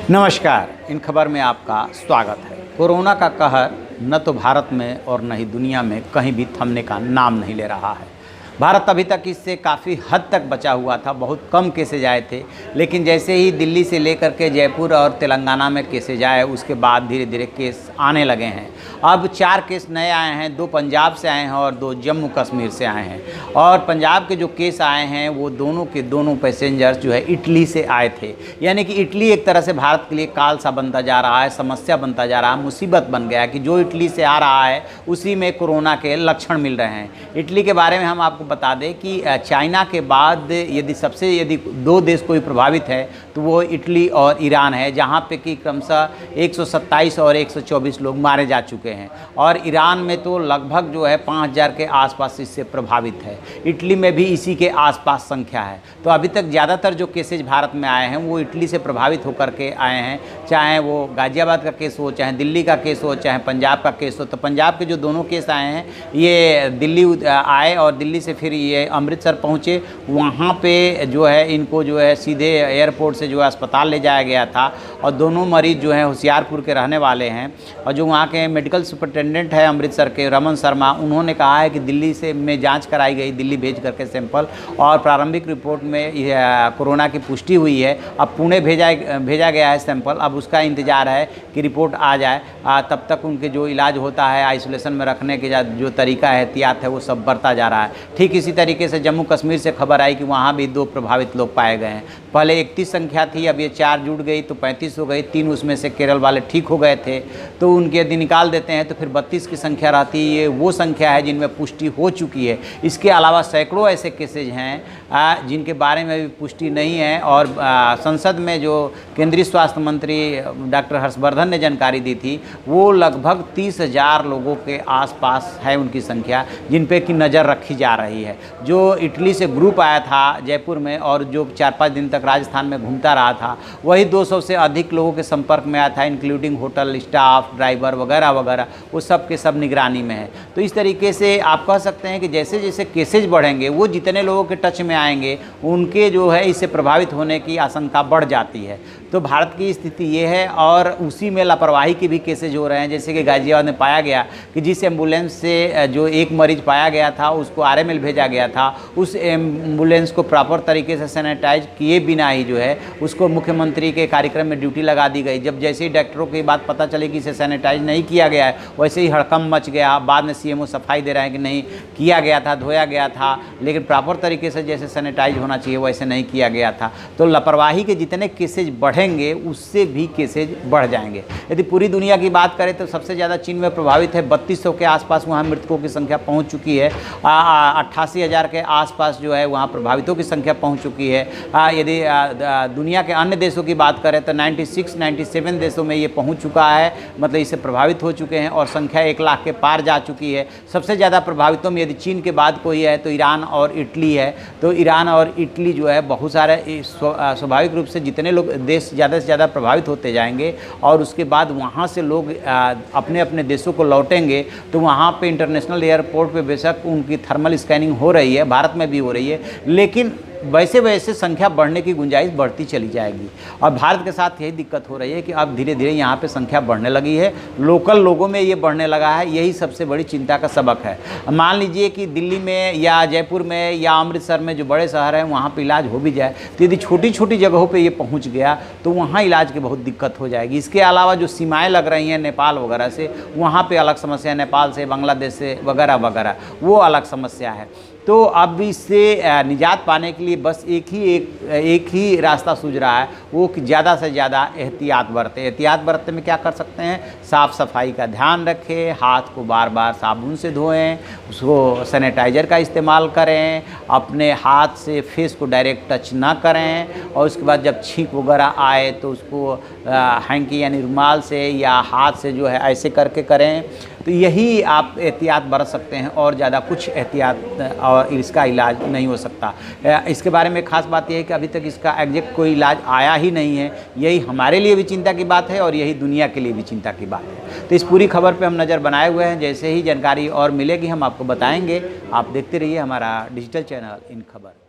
नमस्कार, इन खबर में आपका स्वागत है। कोरोना का कहर न तो भारत में और न ही दुनिया में कहीं भी थमने का नाम नहीं ले रहा है। भारत अभी तक इससे काफ़ी हद तक बचा हुआ था, बहुत कम केसेज आए थे, लेकिन जैसे ही दिल्ली से लेकर के जयपुर और तेलंगाना में केसेज आए उसके बाद धीरे धीरे केस आने लगे हैं। अब 4 केस नए आए हैं, 2 पंजाब से आए हैं और 2 जम्मू कश्मीर से आए हैं। और पंजाब के जो केस आए हैं वो दोनों के दोनों पैसेंजर्स जो है इटली से आए थे। यानी कि इटली एक तरह से भारत के लिए काल सा बनता जा रहा है, समस्या बनता जा रहा है, मुसीबत बन गया कि जो इटली से आ रहा है उसी में कोरोना के लक्षण मिल रहे हैं। इटली के बारे में हम आपको बता दें कि चाइना के बाद यदि 2 देश कोई प्रभावित है तो वो इटली और ईरान है, जहाँ पे कि क्रमशः 127 और 124 लोग मारे जा चुके हैं। और ईरान में तो लगभग जो है 5000 के आसपास इससे प्रभावित है। इटली में भी इसी के आसपास संख्या है। तो अभी तक ज़्यादातर जो केसेज भारत में आए हैं वो इटली से प्रभावित होकर के आए हैं, चाहे वो गाज़ियाबाद का केस हो, चाहे दिल्ली का केस हो, चाहे पंजाब का केस हो। तो पंजाब के जो दोनों केस आए हैं ये दिल्ली आए और दिल्ली से फिर ये अमृतसर पहुँचे। वहाँ पे जो है इनको जो है सीधे एयरपोर्ट से जो है अस्पताल ले जाया गया था। और दोनों मरीज़ जो हैं होशियारपुर के रहने वाले हैं। और जो वहाँ के मेडिकल सुपरिटेंडेंट है अमृतसर के रमन शर्मा, उन्होंने कहा है कि दिल्ली से में जांच कराई गई, दिल्ली भेज करके सैंपल, और प्रारंभिक रिपोर्ट में कोरोना की पुष्टि हुई है। अब पुणे भेजा गया है सैंपल। अब उसका इंतज़ार है कि रिपोर्ट आ जाए, तब तक उनके जो इलाज होता है, आइसोलेशन में रखने के जो तरीका है, एहतियात है, वो सब बढ़ता जा रहा है। ठीक इसी तरीके से जम्मू कश्मीर से खबर आई कि वहाँ भी 2 प्रभावित लोग पाए गए हैं। पहले 31 संख्या थी, अब ये 4 जुड़ गई तो 35 हो गई। 3 उसमें से केरल वाले ठीक हो गए थे, तो उनके यदि निकाल देते हैं तो फिर 32 की संख्या रहती है। ये वो संख्या है जिनमें पुष्टि हो चुकी है। इसके अलावा सैकड़ों ऐसे केसेज हैं जिनके बारे में भी पुष्टि नहीं है। और संसद में जो केंद्रीय स्वास्थ्य मंत्री डॉक्टर हर्षवर्धन ने जानकारी दी थी, वो लगभग 30,000 लोगों के आसपास है उनकी संख्या, जिन पे की नज़र रखी जा रही है। जो इटली से ग्रुप आया था जयपुर में और जो 4-5 दिन तक राजस्थान में घूमता रहा था, वही 200 से अधिक लोगों के संपर्क में आया था, इंक्लूडिंग होटल स्टाफ, ड्राइवर वगैरह वगैरह। वो सब के सब निगरानी में है। तो इस तरीके से आप कह सकते हैं कि जैसे जैसे केसेज बढ़ेंगे वो जितने लोगों के टच में आएंगे उनके जो है इससे प्रभावित होने की आशंका बढ़ जाती है। तो भारत की स्थिति ये है। और उसी में लापरवाही के भी केसेज हो रहे हैं। जैसे कि गाज़ियाबाद में पाया गया कि जिस एम्बुलेंस से जो एक मरीज़ पाया गया था उसको आरएमएल भेजा गया था, उस एम्बुलेंस को प्रॉपर तरीके से सैनिटाइज किए बिना ही जो है उसको मुख्यमंत्री के कार्यक्रम में ड्यूटी लगा दी गई। जब जैसे ही डॉक्टरों की बात पता चली कि इसे सैनिटाइज नहीं किया गया है, वैसे ही हड़कंप मच गया। बाद में सीएमओ सफाई दे रहे हैं कि नहीं किया गया था, धोया गया था, लेकिन प्रॉपर तरीके से जैसे सैनिटाइज होना चाहिए वैसे नहीं किया गया था। तो लापरवाही के जितने केसेज बढ़ेंगे उससे भी केसेज बढ़ जाएंगे। यदि पूरी दुनिया की बात करें तो सबसे ज़्यादा चीन में प्रभावित है, 3200 के आसपास वहाँ मृतकों की संख्या पहुँच चुकी है। 88,000 के आसपास जो है वहाँ प्रभावितों की संख्या पहुँच चुकी है। यदि दुनिया के अन्य देशों की बात करें तो 96-97 देशों में ये पहुँच चुका है, मतलब इससे प्रभावित हो चुके हैं और संख्या 1 लाख के पार जा चुकी है। सबसे ज़्यादा प्रभावितों में यदि चीन के बाद कोई है तो ईरान और इटली है। तो ईरान और इटली जो है बहुत सारे स्वाभाविक रूप से जितने लोग देश ज़्यादा से ज़्यादा प्रभावित होते जाएंगे और उसके बाद वहाँ से लोग अपने अपने देशों को लौटेंगे, तो वहाँ पे इंटरनेशनल एयरपोर्ट पे बेशक उनकी थर्मल स्कैनिंग हो रही है, भारत में भी हो रही है, लेकिन वैसे वैसे संख्या बढ़ने की गुंजाइश बढ़ती चली जाएगी। और भारत के साथ यही दिक्कत हो रही है कि अब धीरे धीरे यहाँ पे संख्या बढ़ने लगी है, लोकल लोगों में ये बढ़ने लगा है। यही सबसे बड़ी चिंता का सबक है। मान लीजिए कि दिल्ली में या जयपुर में या अमृतसर में जो बड़े शहर हैं वहाँ पे इलाज हो भी जाए, तो यदि छोटी छोटी जगहों पर ये पहुँच गया तो वहाँ इलाज की बहुत दिक्कत हो जाएगी। इसके अलावा जो सीमाएँ लग रही हैं नेपाल वगैरह से, वहाँ पर अलग समस्या है, नेपाल से, बांग्लादेश से वगैरह वगैरह, वो अलग समस्या है। तो अब इससे निजात पाने के लिए बस एक ही रास्ता सूझ रहा है, वो कि ज़्यादा से ज़्यादा एहतियात बरतें। एहतियात बरतने में क्या कर सकते हैं? साफ़ सफाई का ध्यान रखें, हाथ को बार बार साबुन से धोएं, उसको सैनिटाइज़र का इस्तेमाल करें, अपने हाथ से फेस को डायरेक्ट टच ना करें, और उसके बाद जब छींक वगैरह आए तो उसको हैंकी यानी रुमाल से या हाथ से जो है ऐसे करके करें। तो यही आप एहतियात बरत सकते हैं और ज़्यादा कुछ एहतियात और इसका इलाज नहीं हो सकता। इसके बारे में ख़ास बात यह है कि अभी तक इसका एग्जैक्ट कोई इलाज आया ही नहीं है। यही हमारे लिए भी चिंता की बात है और यही दुनिया के लिए भी चिंता की बात है। तो इस पूरी खबर पे हम नज़र बनाए हुए हैं। जैसे ही जानकारी और मिलेगी हम आपको बताएंगे। आप देखते रहिए हमारा डिजिटल चैनल इन खबर।